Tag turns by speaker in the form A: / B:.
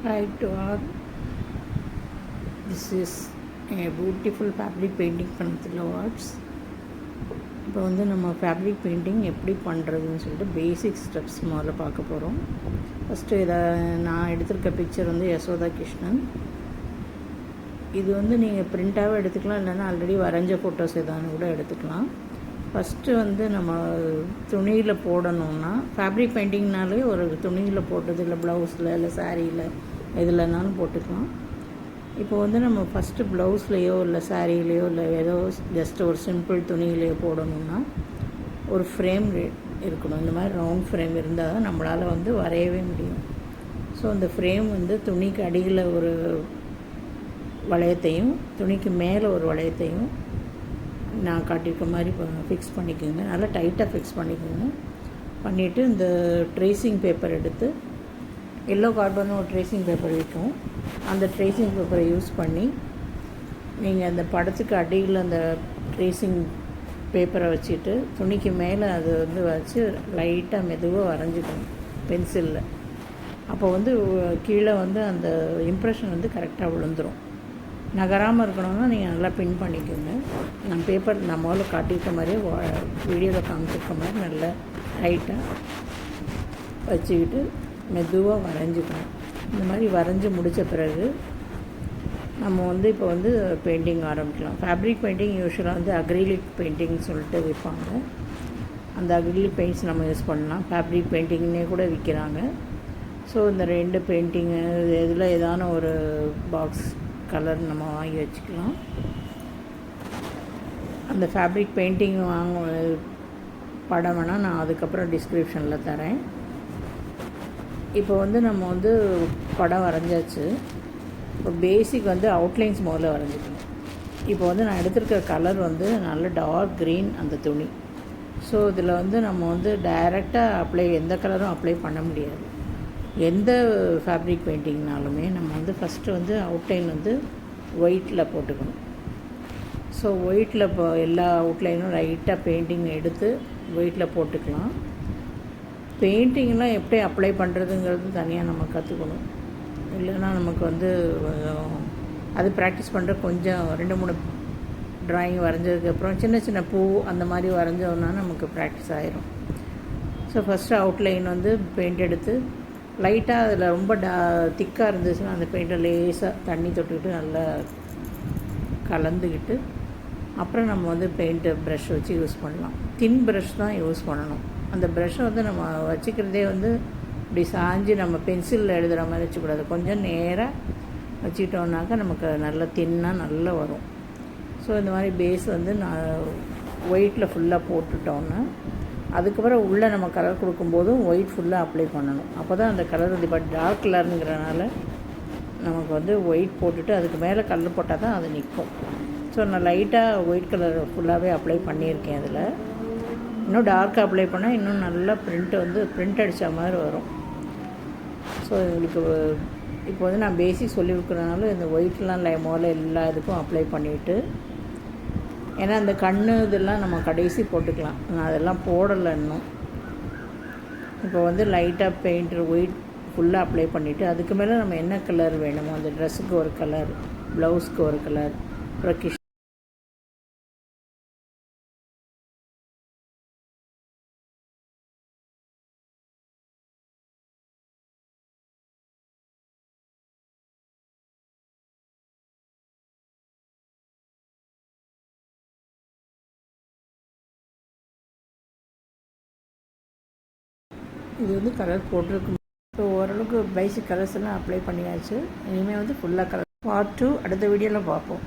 A: Hi to all. This is a beautiful fabric painting from Thilo Arts. இப்போ வந்து நம்ம fabric painting எப்படி பண்ணுறதுன்னு சொல்லிட்டு பேசிக் ஸ்டெப்ஸ் முதல்ல பார்க்க போகிறோம். ஃபஸ்ட்டு இதை நான் எடுத்திருக்க பிக்சர் வந்து யசோதா கிருஷ்ணன். இது வந்து நீங்கள் பிரிண்ட்டாகவே எடுத்துக்கலாம், இல்லைன்னா ஆல்ரெடி வரைஞ்ச ஃபோட்டோஸ் எதானு கூட எடுத்துக்கலாம். ஃபஸ்ட்டு வந்து நம்ம துணியில் போடணுன்னா, ஃபேப்ரிக் பெயிண்டிங்னாலே ஒரு துணியில் போட்டது, இல்லை ப்ளவுஸில், இல்லை சாரியில், எதுலனாலும் போட்டுக்கலாம். இப்போ வந்து நம்ம ஃபஸ்ட்டு ப்ளவுஸ்லேயோ இல்லை சாரீலேயோ இல்லை ஏதோ ஜஸ்ட் ஒரு சிம்பிள் துணியிலையோ போடணுன்னா ஒரு ஃப்ரேம் இருக்கணும். இந்த மாதிரி ரவுண்ட் ஃப்ரேம் இருந்தால் தான் நம்மளால் வந்து வரையவே முடியும். ஸோ அந்த ஃப்ரேம் வந்து துணிக்கு அடியில் ஒரு வளையத்தையும் துணிக்கு மேலே ஒரு வளையத்தையும் நான் காட்டியிருக்க மாதிரி ஃபிக்ஸ் பண்ணிக்கோங்க. நல்லா டைட்டாக ஃபிக்ஸ் பண்ணிக்கோங்க. பண்ணிவிட்டு இந்த ட்ரேசிங் பேப்பர் எடுத்து, எல்லோ கார்பனும் ஒரு ட்ரேசிங் பேப்பர் விற்கும், அந்த ட்ரேசிங் பேப்பரை யூஸ் பண்ணி நீங்கள் அந்த படத்துக்கு அடியில் அந்த ட்ரேசிங் பேப்பரை வச்சுட்டு துணிக்கு மேலே அது வந்து வச்சு லைட்டாக மெதுவாக வரைஞ்சிக்கணும் பென்சிலில். அப்போ வந்து கீழே வந்து அந்த இம்ப்ரெஷன் வந்து கரெக்டாக விழுந்துடும். நகராமல் இருக்கணும்னா நீங்கள் நல்லா பின் பண்ணிக்கோங்க. நான் பேப்பர் நான் முதல்ல காட்டியிருக்க மாதிரியே வீடியோவில் காமிச்சிருக்க மாதிரி நல்லா டைட்டாக வச்சுக்கிட்டு மெதுவாக வரைஞ்சிக்கணும். இந்த மாதிரி வரைஞ்சி முடித்த பிறகு நம்ம வந்து இப்போ வந்து பெயிண்டிங் ஆரம்பிக்கலாம். ஃபேப்ரிக் பெயிண்டிங் யூஸ்வலாக வந்து அக்ரிலிக் பெயிண்டிங் சொல்லிட்டு விற்பாங்க. அந்த அக்ரிலிக் பெயிண்ட்ஸ் நம்ம யூஸ் பண்ணலாம். ஃபேப்ரிக் பெயிண்டிங்னே கூட விற்கிறாங்க. ஸோ இந்த ரெண்டு பெயிண்டிங்கு இதில் ஏதான ஒரு பாக்ஸ் கலர் நம்ம வாங்கி வச்சுக்கலாம். அந்த ஃபேப்ரிக் பெயிண்டிங் படம் வேணால் நான் அதுக்கப்புறம் டிஸ்கிரிப்ஷனில் தரேன். இப்போ வந்து நம்ம வந்து படம் வரைஞ்சாச்சு. இப்போ பேசிக் வந்து அவுட்லைன்ஸ் முதல்ல வரைஞ்சிக்கணும். இப்போ வந்து நான் எடுத்திருக்கிற கலர் வந்து நல்ல டார்க் க்ரீன் அந்த துணி. ஸோ இதில் வந்து நம்ம வந்து டைரெக்டாக எந்த கலரும் அப்ளை பண்ண முடியாது. எந்த ஃபேப்ரிக் பெயிண்டிங்னாலுமே நம்ம வந்து ஃபஸ்ட்டு வந்து அவுட்லைன் வந்து ஒயிட்டில் போட்டுக்கணும். ஸோ ஒயிட்டில் இப்போ எல்லா அவுட்லைனும் லைட்டாக பெயிண்டிங் எடுத்து ஒயிட்டில் போட்டுக்கலாம். பெயிண்டிங்லாம் எப்படி அப்ளை பண்ணுறதுங்கிறது தனியாக நம்ம கற்றுக்கணும். இல்லைன்னா நமக்கு வந்து அது ப்ராக்டிஸ் பண்ணுற கொஞ்சம் 2-3 ட்ராயிங் வரைஞ்சதுக்கப்புறம் சின்ன சின்ன பூ அந்த மாதிரி வரைஞ்சோன்னா நமக்கு ப்ராக்டிஸ் ஆகிரும். ஸோ ஃபஸ்ட்டு அவுட்லைன் வந்து பெயிண்ட் எடுத்து லைட்டாக அதில் ரொம்ப திக்காக இருந்துச்சுன்னா அந்த பெயிண்ட்டை லேசாக தண்ணி தொட்டுக்கிட்டு நல்லா கலந்துக்கிட்டு அப்புறம் நம்ம வந்து பெயிண்ட்டு ப்ரஷ் வச்சு யூஸ் பண்ணலாம். தின் ப்ரஷ் தான் யூஸ் பண்ணணும். அந்த ப்ரஷ்ஷை வந்து நம்ம வச்சுக்கிறதே வந்து இப்படி சாஞ்சு நம்ம பென்சிலில் எழுதுகிற மாதிரி வச்சுக்கூடாது. கொஞ்சம் நேராக வச்சுக்கிட்டோம்னாக்கா நமக்கு நல்லா தின்னாக நல்லா வரும். ஸோ இந்த மாதிரி பேஸ் வந்து நான் ஒயிட்டில் ஃபுல்லாக போட்டுட்டோன்னா அதுக்கப்புறம் உள்ளே நம்ம கலர் கொடுக்கும்போதும் ஒயிட் ஃபுல்லாக அப்ளை பண்ணணும். அப்போ தான் அந்த கலர் வந்து இப்போ டார்க் கலருங்கிறனால நமக்கு வந்து ஒயிட் போட்டுட்டு அதுக்கு மேலே கலர் போட்டால் தான் அது நிற்கும். ஸோ நான் லைட்டாக ஒயிட் கலர் ஃபுல்லாகவே அப்ளை பண்ணியிருக்கேன். அதில் இன்னும் டார்க்காக அப்ளை பண்ணால் இன்னும் நல்லா பிரிண்ட் அடித்த மாதிரி வரும். ஸோ உங்களுக்கு இப்போ வந்து நான் பேசிக் சொல்லி கொடுக்குறதுனால இந்த ஒயிட்லாம் முதல்ல எல்லா இதுக்கும் அப்ளை பண்ணிவிட்டு, ஏன்னா அந்த இதெல்லாம் நம்ம கடைசி போட்டுக்கலாம். நான் அதெல்லாம் போடலை இன்னும். இப்போ வந்து லைட்டாக பெயிண்ட் ஒயிட் ஃபுல்லாக அப்ளை பண்ணிவிட்டு அதுக்கு மேலே நம்ம என்ன கலர் வேணுமோ அந்த ட்ரெஸ்ஸுக்கு ஒரு கலர், ப்ளவுஸ்க்கு ஒரு கலர், அப்புறம் இது வந்து கலர் போட்டிருக்கும். ஸோ ஓரளவுக்கு பேசிக் கலர்ஸ் எல்லாம் அப்ளை பண்ணியாச்சு. இனிமேல் வந்து ஃபுல்லாக கலர் பார்ட் 2 அடுத்த வீடியோவில் பார்ப்போம்.